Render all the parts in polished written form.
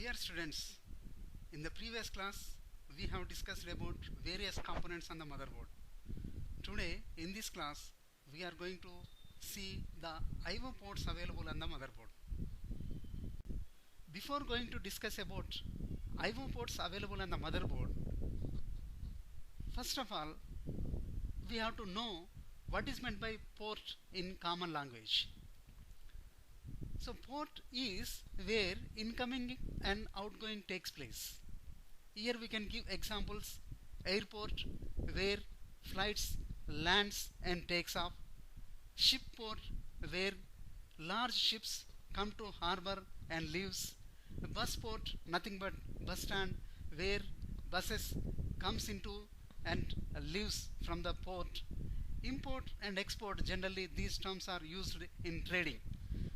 Dear students, in the previous class we have discussed about various components on the motherboard. Today in this class we are going to see the I/O ports available on the motherboard. Before going to discuss about I/O ports available on the motherboard, first of all we have to know what is meant by port in common language. So port is where incoming and outgoing takes place. Here we can give examples: airport where flights lands and takes off, ship port where large ships come to harbor and leaves, bus port nothing but bus stand where buses comes into and leaves from the port. Import and export, generally these terms are used in trading.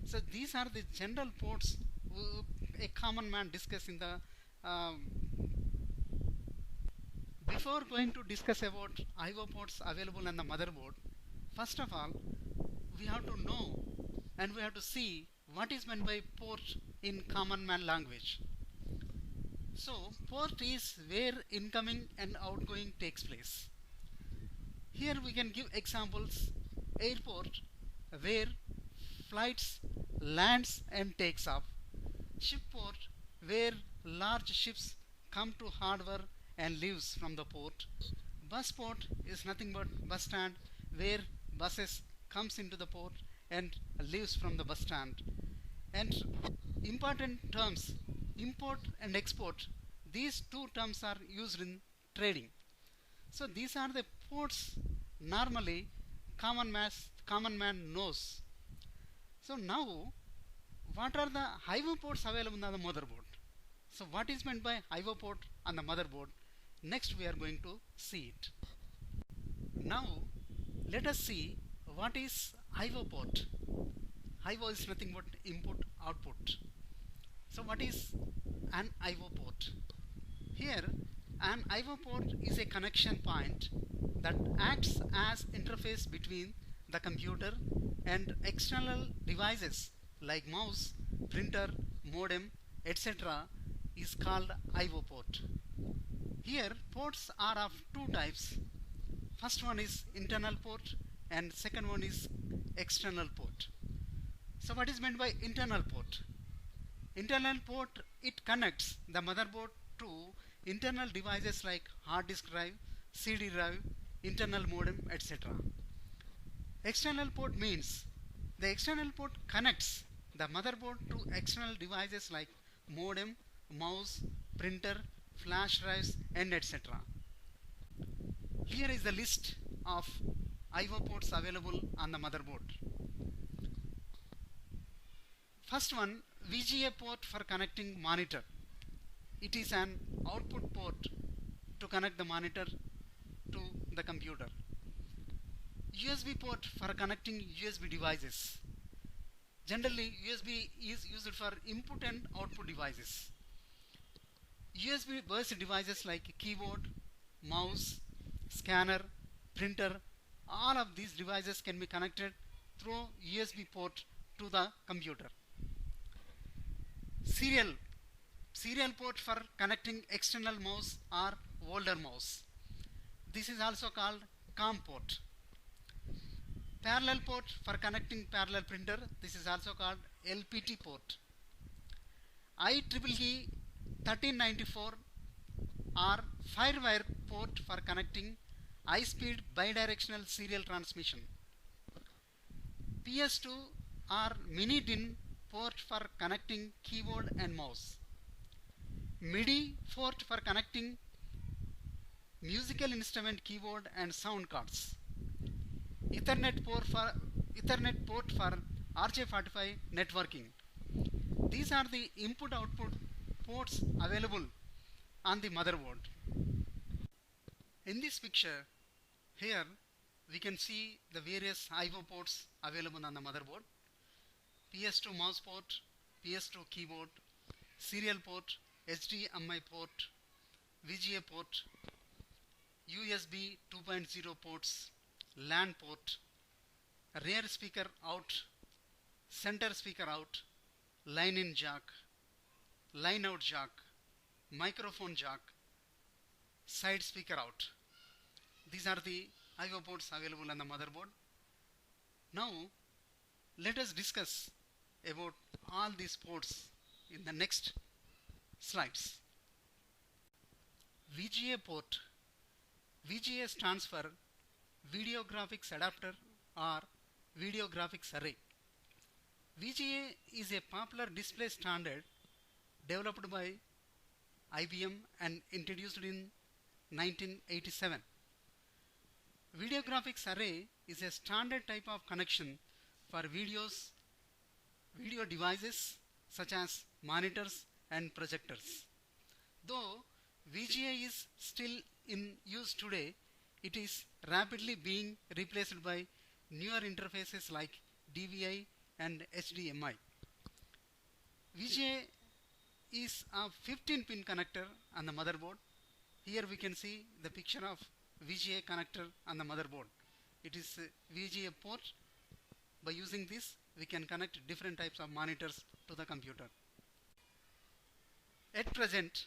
So these are the general ports a common man discuss in the before going to discuss about I/O ports available on the motherboard. First of all we have to know and we have to see what is meant by port in common man language. So port is where incoming and outgoing takes place. Here we can give examples: airport where flights lands and takes off, ship port where large ships come to harbor and leaves from the port, bus port is nothing but bus stand where buses comes into the port and leaves from the bus stand. And important terms, import and export, these two terms are used in trading. So these are the ports normally common man knows. So now what are the I/O ports available on the motherboard? So what is meant by I/O port on the motherboard? Next we are going to see it. Now let us see what is I/O port. I/O is nothing but input output. So what is an I/O port? Here an I/O port is a connection point that acts as interface between the computer and external devices like mouse, printer, modem, etc. is called I/O port. Here ports are of two types. First one is internal port and second one is external port. So what is meant by internal port? Internal port, it connects the motherboard to internal devices like hard disk drive, CD drive, internal modem, etc. External port means the external port connects the motherboard to external devices like modem, mouse, printer, flash drives and etc. Here is the list of I/O ports available on the motherboard. First one, VGA port for connecting monitor. It is an output port to connect the monitor to the computer. USB port for connecting USB devices. Generally USB is used for input and output devices. USB based devices like keyboard, mouse, scanner, printer, all of these devices can be connected through USB port to the computer. Serial port for connecting external mouse or older mouse. This is also called COM port. Parallel port for connecting parallel printer. This is also called LPT port. IEEE 1394 or Firewire port for connecting high-speed bidirectional serial transmission. PS2 or mini DIN port for connecting keyboard and mouse. MIDI port for connecting musical instrument keyboard and sound cards. Ethernet port for RJ45 networking. These are the input-output ports available on the motherboard. In this picture, here we can see the various I/O ports available on the motherboard. PS2 mouse port, PS2 keyboard, serial port, HDMI port, VGA port, USB 2.0 ports, LAN port, rear speaker out, center speaker out, line in jack, line out jack, microphone jack, side speaker out. These are the I/O ports available on the motherboard. Now let us discuss about all these ports in the next slides. VGA port. VGA stands for Video Graphics Adapter or Video Graphics Array. VGA is a popular display standard developed by IBM and introduced in 1987. Video graphics array is a standard type of connection for video devices such as monitors and projectors. Though VGA is still in use today, it is rapidly being replaced by newer interfaces like DVI and HDMI. VGA is a 15-pin connector on the motherboard. Here we can see the picture of VGA connector on the motherboard. It is a VGA port. By using this, we can connect different types of monitors to the computer. At present,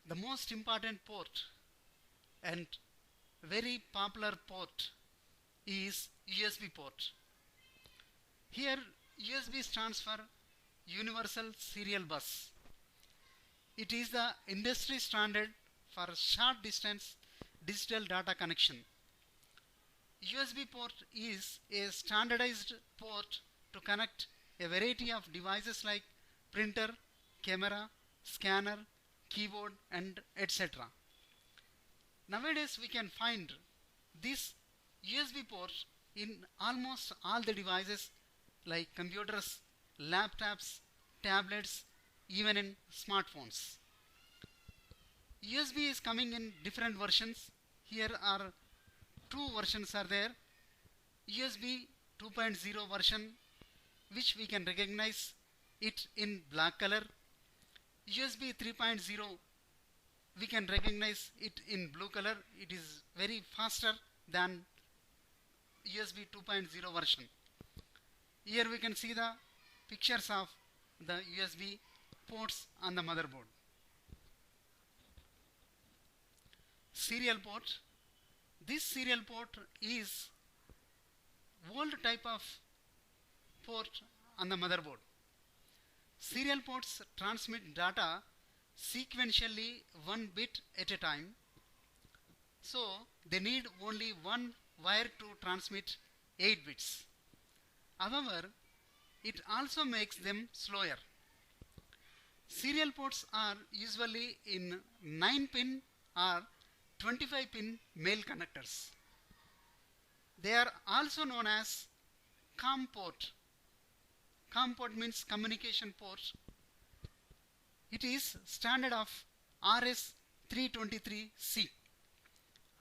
the most important port and very popular port is USB port. Here USB stands for Universal Serial Bus. It is the industry standard for short distance digital data connection. USB port is a standardized port to connect a variety of devices like printer, camera, scanner, keyboard and etc. Nowadays we can find this USB port in almost all the devices like computers, laptops, tablets, even in smartphones. USB is coming in different versions. Here are two versions are there. USB 2.0 version, which we can recognize it in black color. USB 3.0, we can recognize it in blue color. It is very faster than USB 2.0 version. Here we can see the pictures of the USB ports on the motherboard. Serial port. This serial port is old type of port on the motherboard. Serial ports transmit data sequentially 1 bit at a time. So they need only one wire to transmit 8 bits. However, it also makes them slower. Serial ports are usually in 9-pin or 25-pin male connectors. They are also known as COM port. COM port means communication port. It is standard of RS-323C.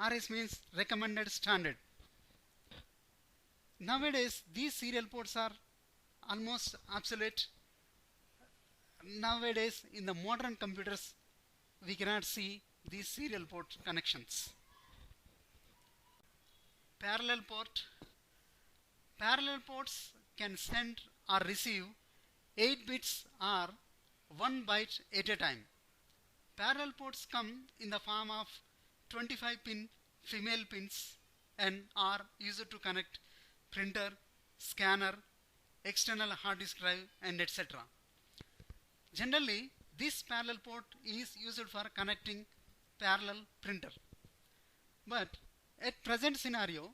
RS means recommended standard. Nowadays these serial ports are almost obsolete. Nowadays in the modern computers we cannot see these serial port connections. Parallel port. Parallel ports can send or receive 8 bits or 1 byte at a time. Parallel ports come in the form of 25-pin female pins and are used to connect printer, scanner, external hard disk drive and etc. Generally, this parallel port is used for connecting parallel printer. But at present scenario,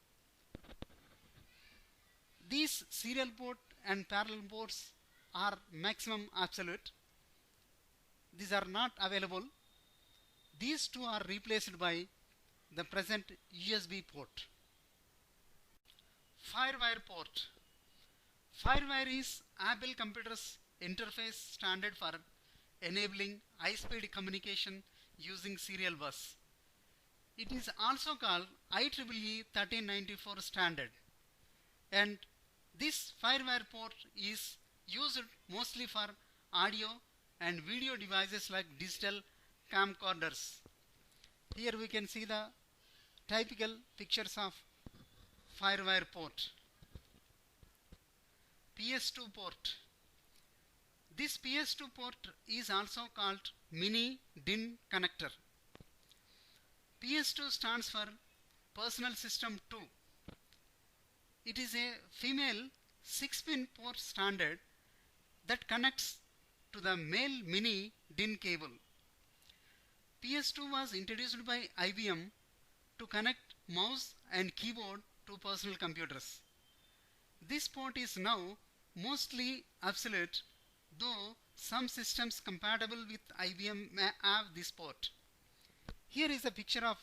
these serial port and parallel ports are maximum obsolete. These are not available. These two are replaced by the present USB port. Firewire port. Firewire is Apple Computer's interface standard for enabling high-speed communication using serial bus. It is also called IEEE 1394 standard, and this firewire port is used mostly for audio and video devices like digital camcorders. Here we can see the typical pictures of firewire port. PS2 port. This PS2 port is also called mini DIN connector. PS2 stands for Personal System 2. It is a female 6-pin port standard that connects to the male mini DIN cable. PS2 was introduced by IBM to connect mouse and keyboard to personal computers. This port is now mostly obsolete, though some systems compatible with IBM may have this port. Here is a picture of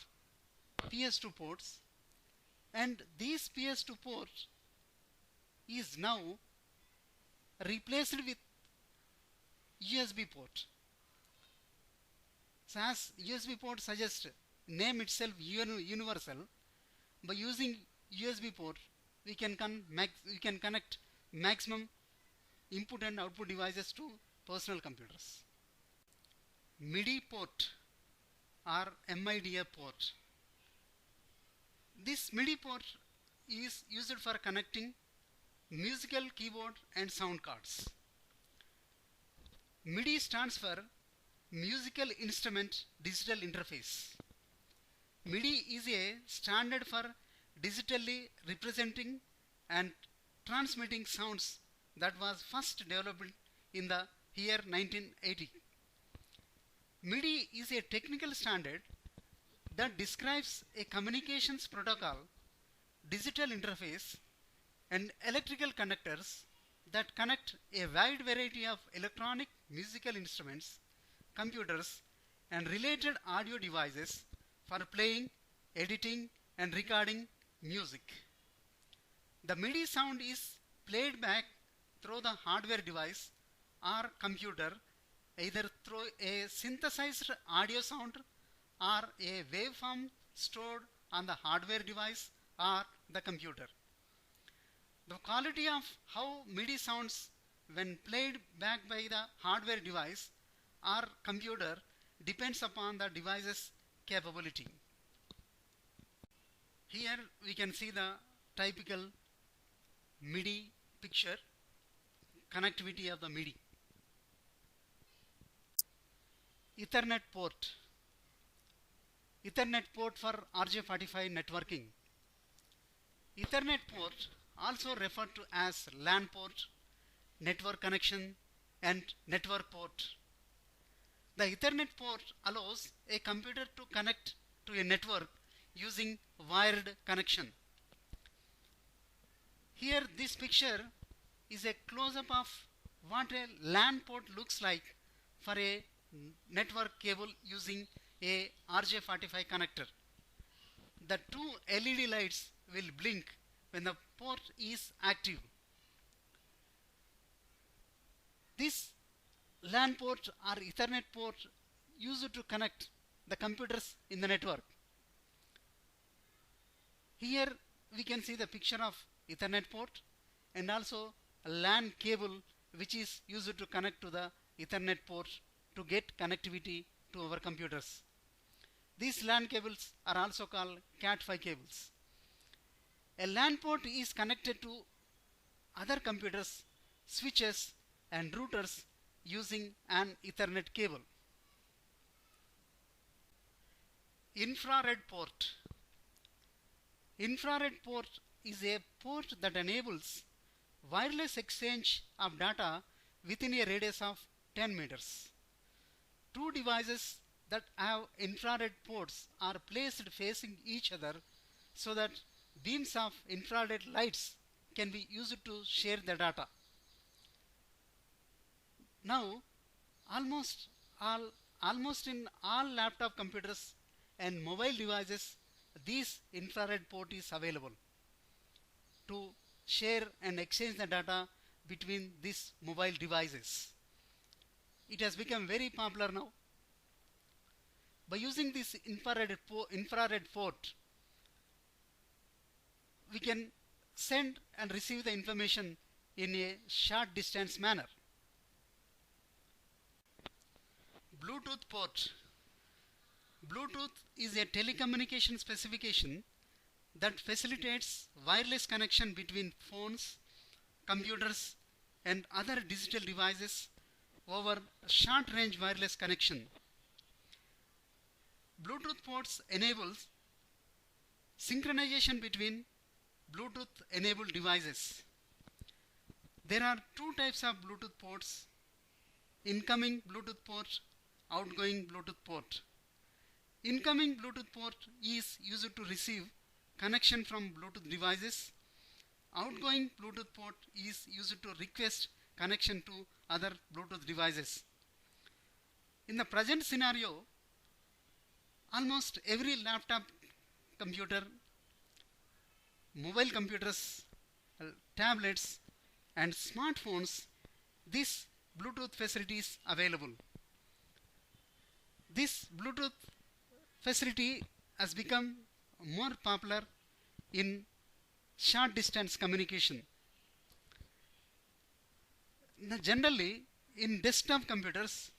PS2 ports, and this PS2 port is now replaced with USB port. So as USB port suggests, name itself universal, by using USB port we can connect maximum input and output devices to personal computers. MIDI port or MIDI port. This MIDI port is used for connecting musical keyboard and sound cards. MIDI stands for Musical Instrument Digital Interface. MIDI is a standard for digitally representing and transmitting sounds that was first developed in the year 1980. MIDI is a technical standard that describes a communications protocol, digital interface, and electrical connectors that connect a wide variety of electronic musical instruments, computers, and related audio devices for playing, editing, and recording music. The MIDI sound is played back through the hardware device or computer, either through a synthesized audio sound or a waveform stored on the hardware device or the computer. The quality of how MIDI sounds when played back by the hardware device or computer depends upon the device's capability. Here we can see the typical MIDI picture, connectivity of the MIDI. Ethernet port. Ethernet port for RJ45 networking. Ethernet port, also referred to as LAN port, network connection, and network port. The Ethernet port allows a computer to connect to a network using wired connection. Here this picture is a close-up of what a LAN port looks like for a network cable using a RJ45 connector. The two LED lights will blink when the port is active. This LAN port or Ethernet port used to connect the computers in the network. Here we can see the picture of Ethernet port and also a LAN cable which is used to connect to the Ethernet port to get connectivity to our computers. These LAN cables are also called Cat5 cables. A LAN port is connected to other computers, switches, and routers using an Ethernet cable. Infrared port. Infrared port is a port that enables wireless exchange of data within a radius of 10 meters. Two devices that have infrared ports are placed facing each other so that beams of infrared lights can be used to share the data. Now, almost in all laptop computers and mobile devices, this infrared port is available to share and exchange the data between these mobile devices. It has become very popular now. By using this infrared port, we can send and receive the information in a short distance manner. Bluetooth port. Bluetooth is a telecommunication specification that facilitates wireless connection between phones, computers, and other digital devices over short range wireless connection. Bluetooth ports enables synchronization between Bluetooth enabled devices. There are two types of Bluetooth ports: incoming Bluetooth port, outgoing Bluetooth port. Incoming Bluetooth port is used to receive connection from Bluetooth devices. Outgoing Bluetooth port is used to request connection to other Bluetooth devices. In the present scenario, almost every laptop computer, mobile computers, tablets and smartphones, this Bluetooth facility is available. This Bluetooth facility has become more popular in short distance communication. Now, generally, in desktop computers,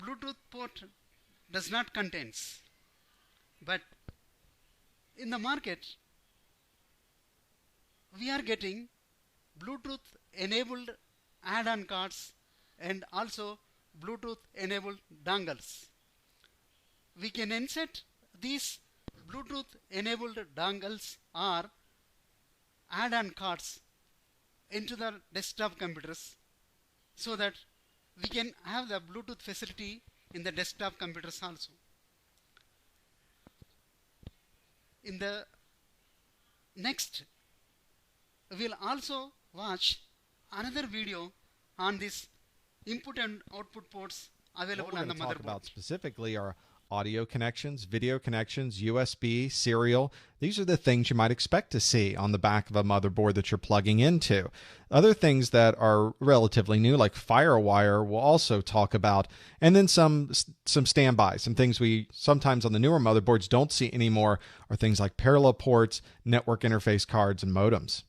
Bluetooth port does not contain, but in the market, we are getting Bluetooth enabled add-on cards and also Bluetooth enabled dongles. We can insert these Bluetooth enabled dongles or add-on cards into the desktop computers so that we can have the Bluetooth facility in the desktop computers also. In the next, we will also watch another video on this input and output ports available on the motherboard. What we're going to talk about specifically are audio connections, video connections, USB, serial. These are the things you might expect to see on the back of a motherboard that you're plugging into. Other things that are relatively new, like FireWire, we'll also talk about, and then some standby. Some things we sometimes on the newer motherboards don't see anymore are things like parallel ports, network interface cards, and modems.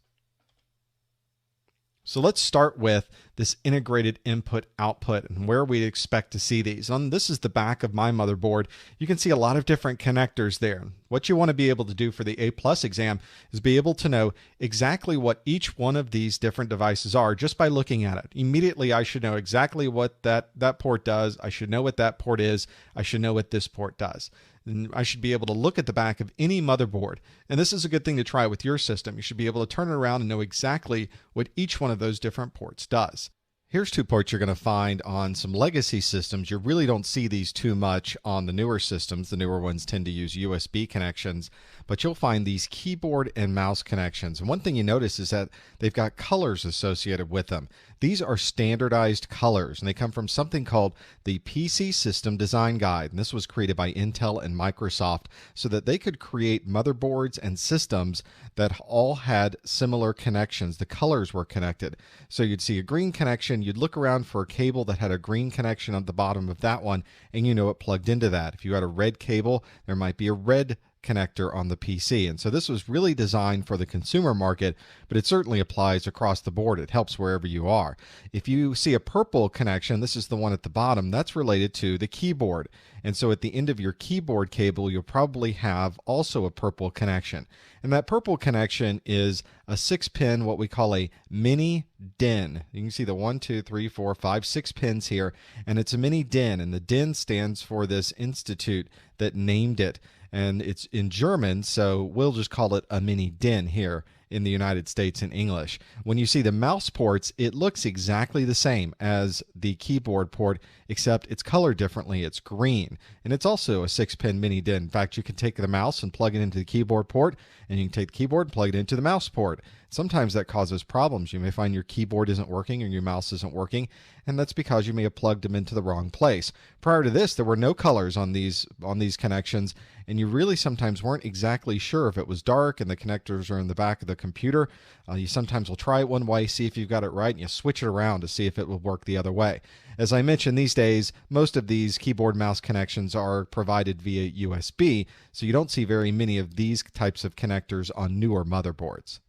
So let's start with this integrated input-output and where we expect to see these. This is the back of my motherboard. You can see a lot of different connectors there. What you want to be able to do for the A+ exam is be able to know exactly what each one of these different devices are just by looking at it. Immediately, I should know exactly what that port does. I should know what that port is. I should know what this port does. And I should be able to look at the back of any motherboard. And this is a good thing to try with your system. You should be able to turn it around and know exactly what each one of those different ports does. Here's two ports you're going to find on some legacy systems. You really don't see these too much on the newer systems. The newer ones tend to use USB connections, but you'll find these keyboard and mouse connections. And one thing you notice is that they've got colors associated with them. These are standardized colors, and they come from something called the PC System Design Guide. And this was created by Intel and Microsoft so that they could create motherboards and systems that all had similar connections. The colors were connected. So you'd see a green connection, you'd look around for a cable that had a green connection at the bottom of that one, and you know it plugged into that. If you had a red cable, there might be a red connector on the PC. And so this was really designed for the consumer market, but it certainly applies across the board. It helps wherever you are. If you see a purple connection, this is the one at the bottom, that's related to the keyboard. And so at the end of your keyboard cable, you'll probably have also a purple connection. And that purple connection is a 6-pin, what we call a mini DIN. You can see the 1, 2, 3, 4, 5, 6 pins here, and it's a mini DIN. And the DIN stands for this institute that named it. And it's in German, so we'll just call it a mini DIN here in the United States in English. When you see the mouse ports, it looks exactly the same as the keyboard port, except it's colored differently. It's green, and it's also a 6-pin mini DIN. In fact, you can take the mouse and plug it into the keyboard port, and you can take the keyboard and plug it into the mouse port. Sometimes that causes problems. You may find your keyboard isn't working or your mouse isn't working, and that's because you may have plugged them into the wrong place. Prior to this, there were no colors on these connections, and you really sometimes weren't exactly sure if it was dark and the connectors are in the back of the computer. You sometimes will try it one way, see if you've got it right, and you switch it around to see if it will work the other way. As I mentioned, these days, most of these keyboard mouse connections are provided via USB, so you don't see very many of these types of connectors on newer motherboards.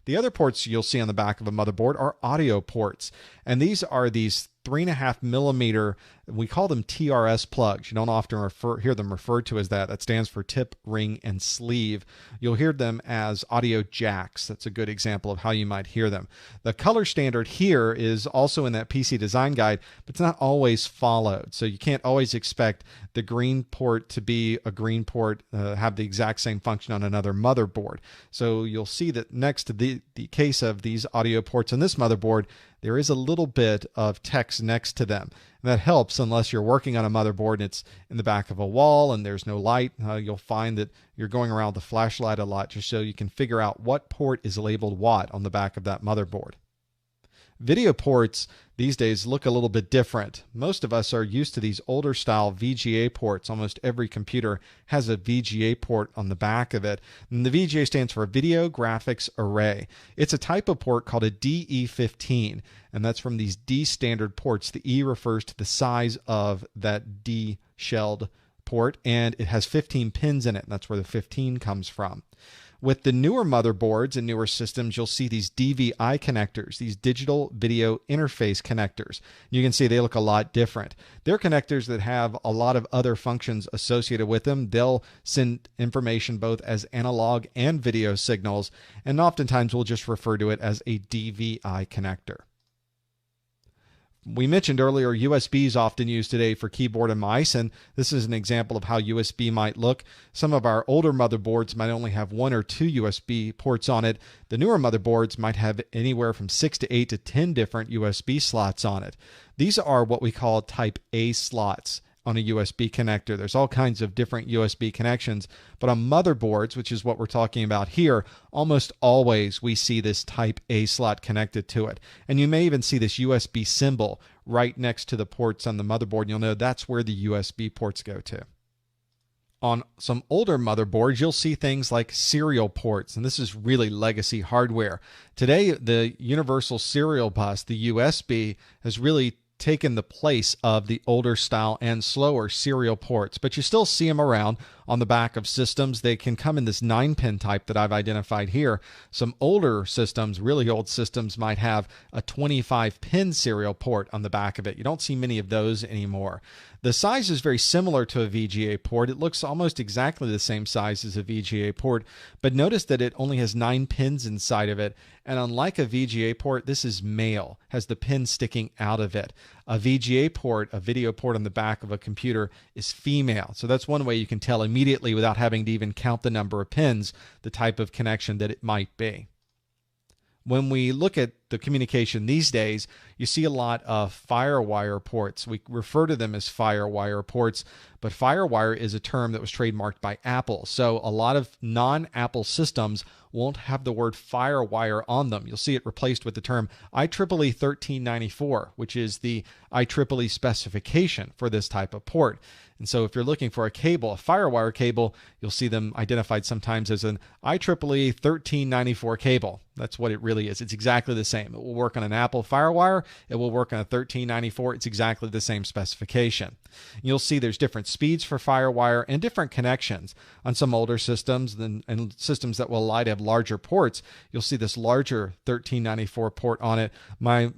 The other ports you'll see on the back of a motherboard are audio ports, and these are these 3.5 millimeter, we call them TRS plugs. You don't often hear them referred to as that. That stands for tip, ring, and sleeve. You'll hear them as audio jacks. That's a good example of how you might hear them. The color standard here is also in that PC design guide, but it's not always followed. So you can't always expect the green port to be a green port, have the exact same function on another motherboard. So you'll see that next to the case of these audio ports on this motherboard, there is a little bit of text next to them. And that helps unless you're working on a motherboard and it's in the back of a wall and there's no light. You'll find that you're going around with the flashlight a lot just so you can figure out what port is labeled what on the back of that motherboard. Video ports these days look a little bit different. Most of us are used to these older style VGA ports. Almost every computer has a VGA port on the back of it. And the VGA stands for Video Graphics Array. It's a type of port called a DE15, and that's from these D standard ports. The E refers to the size of that D shelled port, and it has 15 pins in it, and that's where the 15 comes from. With the newer motherboards and newer systems, you'll see these DVI connectors, these digital video interface connectors. You can see they look a lot different. They're connectors that have a lot of other functions associated with them. They'll send information both as analog and video signals, and oftentimes we'll just refer to it as a DVI connector. We mentioned earlier USB is often used today for keyboard and mice, and this is an example of how USB might look. Some of our older motherboards might only have 1 or 2 USB ports on it. The newer motherboards might have anywhere from 6 to 8 to 10 different USB slots on it. These are what we call type A slots on a USB connector. There's all kinds of different USB connections, but on motherboards, which is what we're talking about here, almost always we see this type A slot connected to it. And you may even see this USB symbol right next to the ports on the motherboard, and you'll know that's where the USB ports go to. On some older motherboards, you'll see things like serial ports, and this is really legacy hardware. Today, the universal serial bus, the USB, has really taken the place of the older style and slower serial ports, but you still see them around on the back of systems. They can come in this 9-pin type that I've identified here. Some older systems, really old systems, might have a 25-pin serial port on the back of it. You don't see many of those anymore. The size is very similar to a VGA port. It looks almost exactly the same size as a VGA port, but notice that it only has 9 pins inside of it. And unlike a VGA port, this is male, has the pin sticking out of it. A VGA port, a video port on the back of a computer, is female. So that's one way you can tell immediately without having to even count the number of pins, the type of connection that it might be. When we look at the communication these days, you see a lot of FireWire ports. We refer to them as FireWire ports, but FireWire is a term that was trademarked by Apple. So a lot of non-Apple systems won't have the word FireWire on them. You'll see it replaced with the term IEEE 1394, which is the IEEE specification for this type of port. And so if you're looking for a cable, a FireWire cable, you'll see them identified sometimes as an IEEE 1394 cable. That's what it really is. It's exactly the same. It will work on an Apple FireWire. It will work on a 1394. It's exactly the same specification. You'll see there's different speeds for FireWire and different connections on some older systems and systems that will allow to have larger ports. You'll see this larger 1394 port on it. My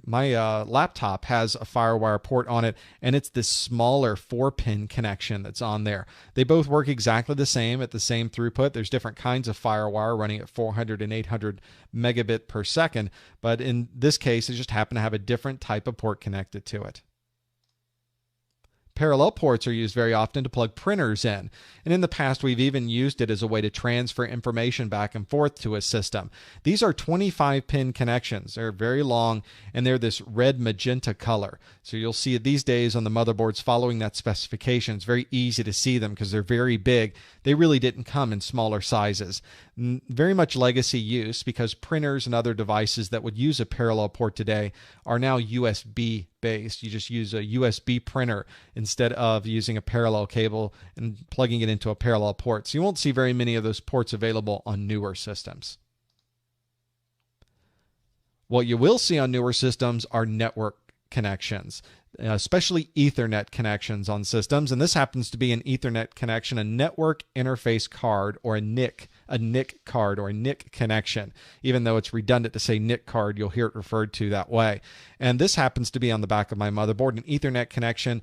laptop has a FireWire port on it, and it's this smaller 4-pin connection that's on there. They both work exactly the same at the same throughput. There's different kinds of FireWire running at 400 and 800 megabit per second, but in this case, it just happened to have a different type of port connected to it. Parallel ports are used very often to plug printers in, and in the past we've even used it as a way to transfer information back and forth to a system. These are 25-pin connections. They're very long, and they're this red magenta color. So you'll see it these days on the motherboards following that specification. It's very easy to see them because they're very big. They really didn't come in smaller sizes. Very much legacy use because printers and other devices that would use a parallel port today are now USB based. You just use a USB printer instead of using a parallel cable and plugging it into a parallel port. So you won't see very many of those ports available on newer systems. What you will see on newer systems are network connections, especially Ethernet connections on systems. And this happens to be an Ethernet connection, a network interface card, or a NIC. a NIC card or a NIC connection. Even though it's redundant to say NIC card, you'll hear it referred to that way. And this happens to be on the back of my motherboard, an Ethernet connection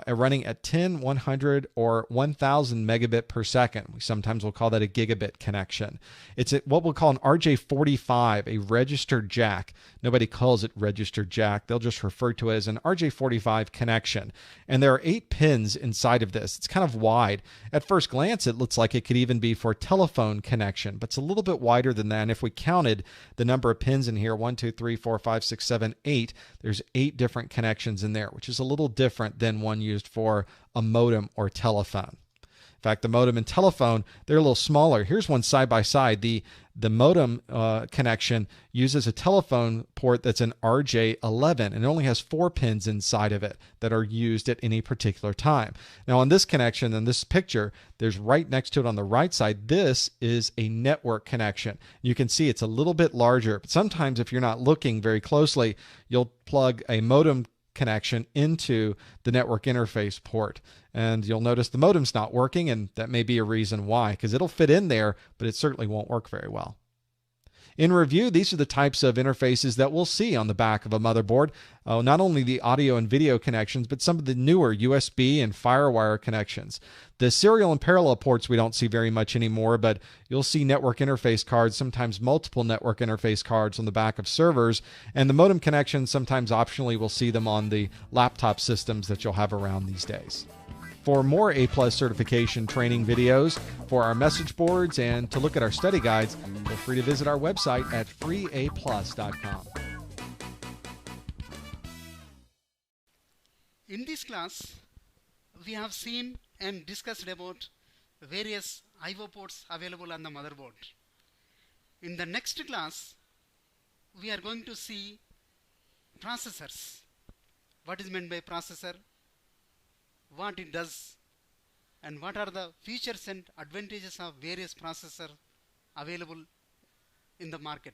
running at 10, 100, or 1000 megabit per second. We sometimes will call that a gigabit connection. It's what we'll call an RJ45, a registered jack. Nobody calls it registered jack. They'll just refer to it as an RJ45 connection. And there are 8 pins inside of this. It's kind of wide. At first glance, it looks like it could even be for a telephone connection, but it's a little bit wider than that. And if we counted the number of pins in here, 1, 2, 3, 4, 5, 6, 7, 8, there's 8 different connections in there, which is a little different than one used for a modem or telephone. In fact, the modem and telephone, they're a little smaller. Here's one side by side. The modem connection uses a telephone port that's an RJ11, and it only has 4 pins inside of it that are used at any particular time. Now, on this connection, in this picture, there's right next to it on the right side, this is a network connection. You can see it's a little bit larger, but sometimes if you're not looking very closely, you'll plug a modem connection into the network interface port, and you'll notice the modem's not working, and that may be a reason why, because it'll fit in there, but it certainly won't work very well. In review, these are the types of interfaces that we'll see on the back of a motherboard. Not only the audio and video connections, but some of the newer USB and FireWire connections. The serial and parallel ports we don't see very much anymore, but you'll see network interface cards, sometimes multiple network interface cards on the back of servers. And the modem connections, sometimes optionally, we'll see them on the laptop systems that you'll have around these days. For more A+ certification training videos, for our message boards, and to look at our study guides, feel free to visit our website at freeaplus.com. In this class, we have seen and discussed about various I/O ports available on the motherboard. In the next class, we are going to see processors. What is meant by processor, what it does, and what are the features and advantages of various processors available in the market.